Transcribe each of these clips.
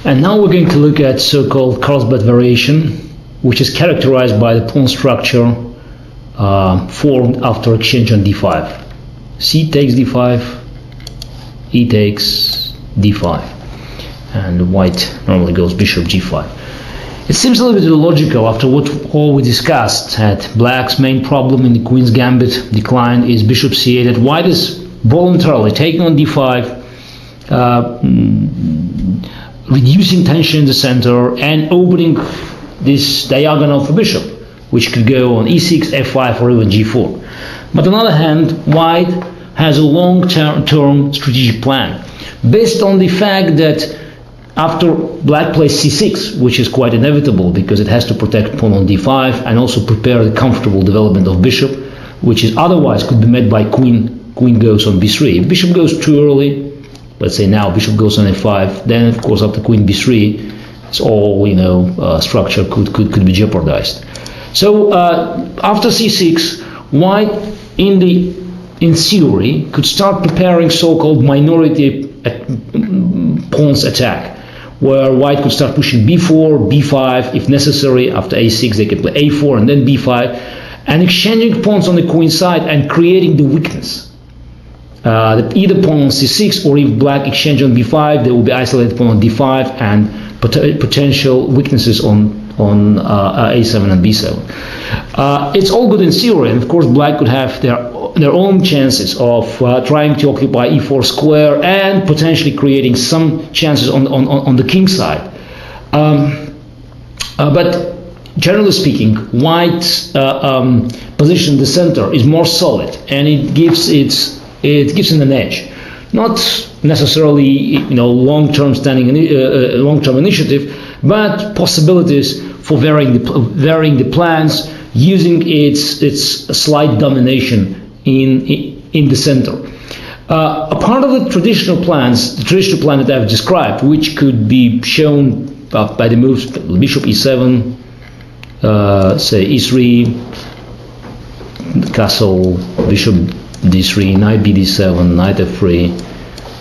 And now we're going to look at so-called Carlsbad variation, which is characterized by the pawn structure formed after exchange on d5. C takes d5, E takes d5, and white normally goes bishop g5. It seems a little bit illogical after what all we discussed, that black's main problem in the queen's gambit decline is bishop c8, that white is voluntarily taking on d5, reducing tension in the center and opening this diagonal for bishop, which could go on e6, f5, or even g4. But on the other hand, white has a long-term strategic plan based on the fact that after black plays c6, which is quite inevitable because it has to protect pawn on d5 and also prepare the comfortable development of bishop, which is otherwise could be met by queen goes on b3. If bishop goes too early, let's say now bishop goes on a5, then of course after queen b3, it's all, structure could be jeopardized. So after c6, white in theory could start preparing so-called minority pawns attack, where white could start pushing b4, b5, if necessary. After a6 they could play a4 and then b5, and exchanging pawns on the queen side and creating the weakness. That either pawn on c6, or if black exchange on b5, there will be isolated pawn on d5 and potential weaknesses on a7 and b7. It's all good in theory, and of course black could have their own chances of trying to occupy e4 square and potentially creating some chances on the king side. But generally speaking, white's position in the center is more solid, and it gives it an edge. Not necessarily long-term long-term initiative, but possibilities for varying the plans, using its slight domination in the center. A part of the traditional plan that I've described, which could be shown by the moves bishop e7, say e3, castle, bishop d3, knight bd7, knight f3,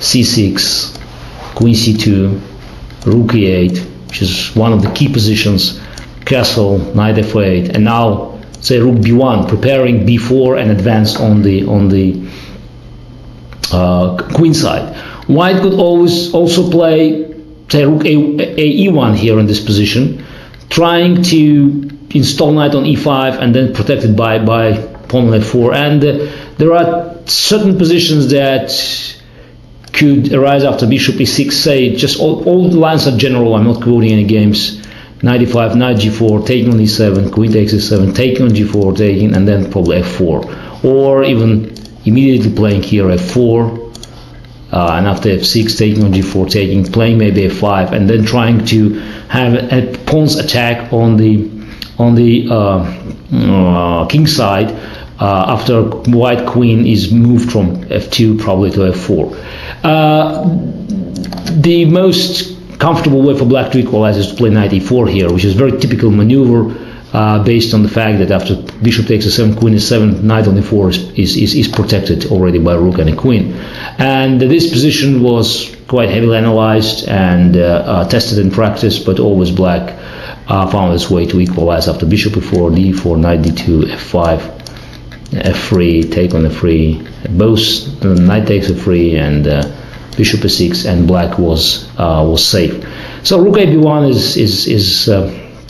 c6, queen c2, rook e8, which is one of the key positions, castle, knight f8, and now say rook b1, preparing b4 and advance on the queen side. White could always also play say rook e1 here in this position, trying to install knight on e5 and then protected by pawn on f4. And there are certain positions that could arise after bishop e6. Say just all the lines are general. I'm not quoting any games. Knight e5, knight g4, taking on e7, queen takes e7, taking on g4, taking, and then probably f4, or even immediately playing here f4, and after f6, taking on g4, taking, playing maybe f5, and then trying to have a pawn's attack on the king side after white queen is moved from f2 probably to f4. The most comfortable way for black to equalize is to play knight e4 here, which is a very typical maneuver based on the fact that after bishop takes a7, queen e7, knight on e4 is protected already by rook and a queen. And this position was quite heavily analyzed and tested in practice, but always black found its way to equalize after bishop e4, d4, knight d2, f5, f3, take on f3, both knight takes f3 and bishop e6, and black was safe. So rook a b1 is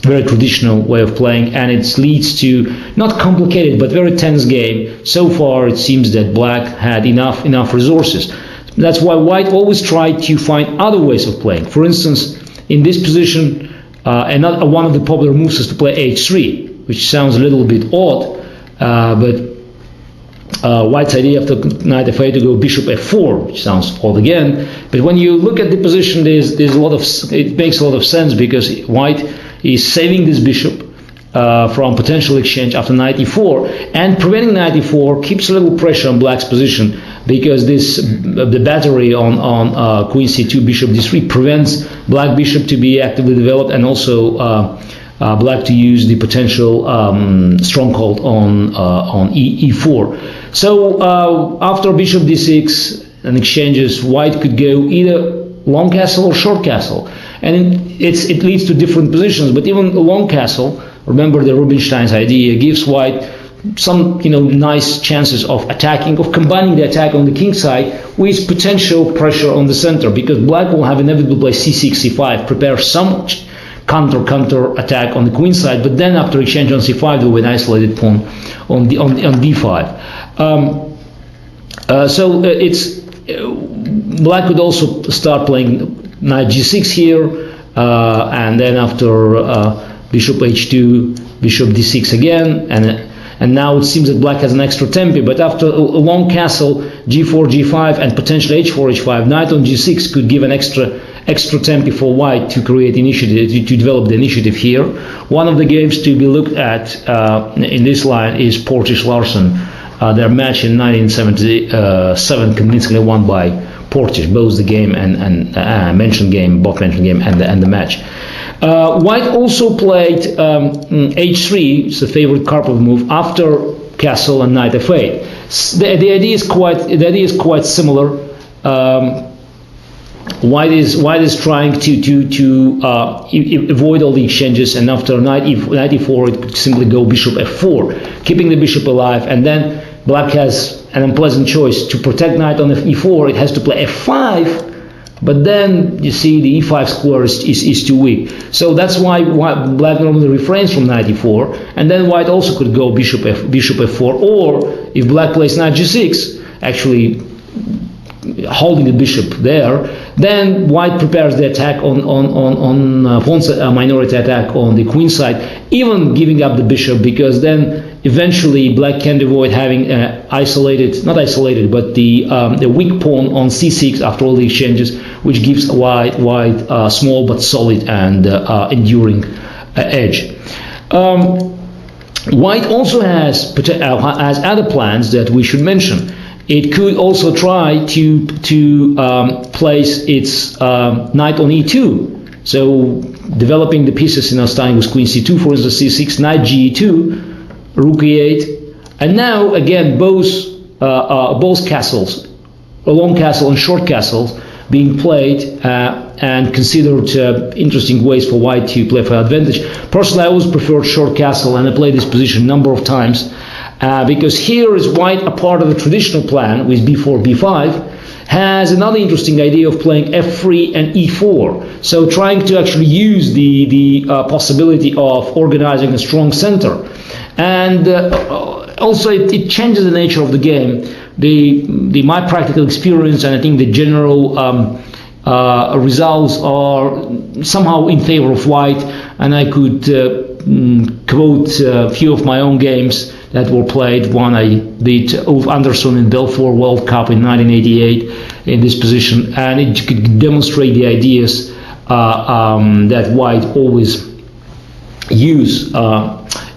very traditional way of playing, and it leads to not complicated but very tense game. So far it seems that black had enough resources. That's why white always tried to find other ways of playing. For instance, in this position, one of the popular moves is to play h3, which sounds a little bit odd, but white's idea after knight f8 to go bishop f4, which sounds odd again. But when you look at the position, there's a lot of, it makes a lot of sense, because white is saving this bishop from potential exchange after knight e4, and preventing knight e4 keeps a little pressure on black's position, because the battery on queen c2, bishop d3 prevents black bishop to be actively developed, and also black to use the potential stronghold on e4. So after bishop d6 and exchanges, white could go either long castle or short castle, and it leads to different positions. But even a long castle, remember the Rubinstein's idea, gives white some nice chances of attacking, of combining the attack on the king side with potential pressure on the center, because black will have inevitably play c6, c5, prepare some counter attack on the queen side, but then after exchange on c5 there will be an isolated pawn on d5. So it's black could also start playing knight g6 here, and then after bishop h2, bishop d6 again, and now it seems that black has an extra tempo, but after a long castle, g4, g5, and potentially h4, h5, knight on g6 could give an extra tempo for white to create initiative, to develop the initiative here. One of the games to be looked at in this line is Portish-Larsen. Their match in 1977 convincingly won by Portish, both the game and mentioned game, and the match. White also played h3, it's a favorite Karpov move, after castle and knight f8. The idea is quite similar. White is trying to avoid all the exchanges, and after knight e4, it could simply go bishop f4, keeping the bishop alive, and then black has an unpleasant choice. To protect knight on e4, it has to play f5, but then you see the e5 square is too weak. So that's why black normally refrains from knight e4, and then white also could go bishop f4, or if black plays knight g6, actually holding the bishop there, then white prepares the attack on minority attack on the queen side, even giving up the bishop, because then eventually black can avoid having not isolated, but the weak pawn on c6 after all the exchanges, which gives white small but solid and enduring edge. White also has other plans that we should mention. It could also try to place its knight on e2, so developing the pieces, starting with queen c2, for instance, c6, knight g2, rook e8, and now again both castles, a long castle and short castles, being played and considered interesting ways for white to play for advantage. Personally, I always preferred short castle, and I played this position a number of times. Because here is white, a part of the traditional plan with b4, b5, has another interesting idea of playing f3 and e4. So trying to actually use the possibility of organizing a strong center. And also it changes the nature of the game. My practical experience, and I think the general results are somehow in favor of white, and I could quote a few of my own games that were played. One I beat Ulf Andersson in Belfort World Cup in 1988 in this position, and it could demonstrate the ideas that white always use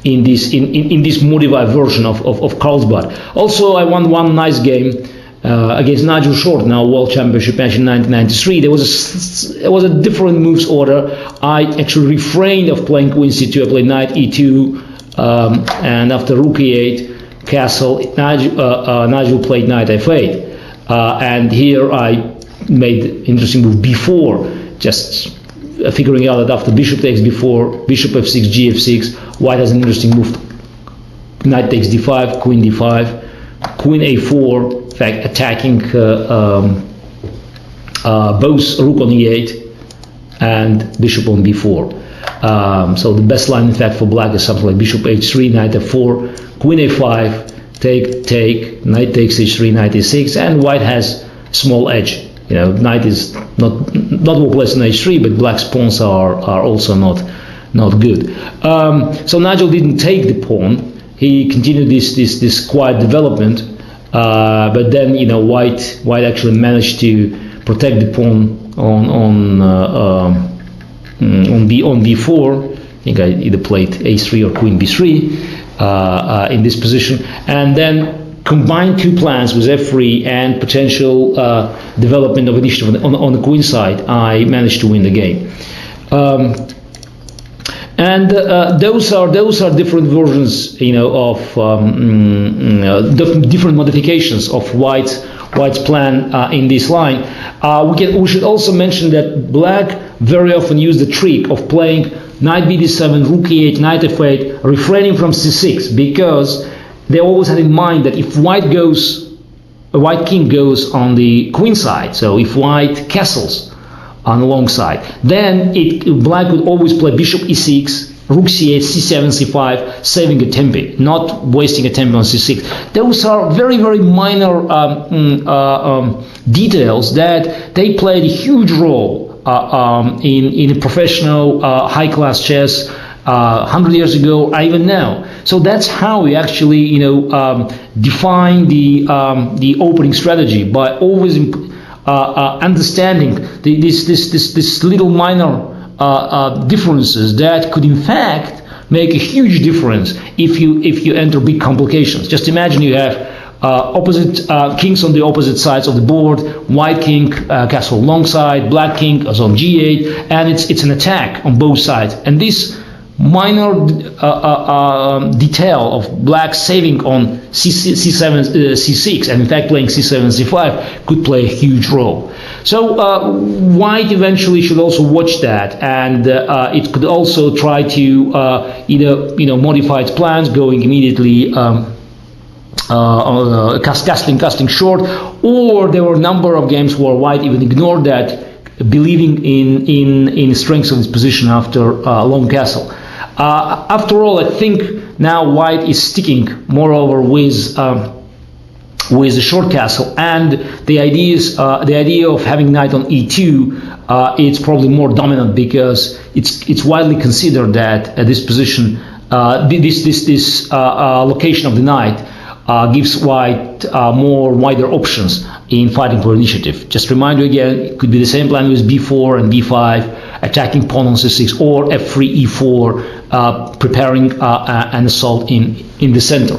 in this modified version of Carlsbad. Also, I won one nice game against Nigel Short, now World Championship match in 1993. There was a different moves order. I actually refrained of playing queen c2. I played knight e2, and after rook e8, castle, Nigel played knight f8. And here I made interesting move b4, just figuring out that after bishop takes b4, bishop f6, gf6, white has an interesting move. Knight takes d5, queen d5, queen a4, in fact attacking both rook on e8 and bishop on b4. So the best line in fact for black is something like bishop h3, knight f4, queen a5, take, knight takes h3, knight e6, and white has small edge. Knight is not well placed on h3, but black's pawns are also not good. So Nigel didn't take the pawn. He continued this quiet development, but then white actually managed to protect the pawn on b4. I think I either played a3 or queen b3 in this position, and then combined two plans with f3 and potential development of initiative on the queen side. I managed to win the game. And those are different versions, of different modifications of white's White's plan in this line. We should also mention that Black very often used the trick of playing knight bd7, rook e8, knight f8, refraining from c6, because they always had in mind that if White king goes on the queen side, so if White castles on the long side, then Black would always play bishop e6, rook c8, c7, c5, saving a tempo, not wasting a tempo on c6. Those are very, very minor details that they played a huge role in professional high-class chess 100 years ago, or even now. So that's how we actually, define the opening strategy, by always understanding this little minor differences that could in fact make a huge difference if you enter big complications. Just imagine you have opposite kings on the opposite sides of the board. White king castle long side, Black king is on g8, and it's an attack on both sides. And this minor detail of Black saving on c7, c6, and in fact playing c7, c5 could play a huge role. So White eventually should also watch that, and it could also try to either modify its plans, going immediately casting short, or there were a number of games where White even ignored that, believing in the strengths of its position after long castle. After all, I think now White is sticking moreover with the short castle, and the idea of having knight on e2 it's probably more dominant, because it's widely considered that at this position, this location of the knight gives White more wider options in fighting for initiative. Just remind you again, it could be the same plan with b4 and b5, attacking pawn on c6, or f3, e4, preparing an assault in the center.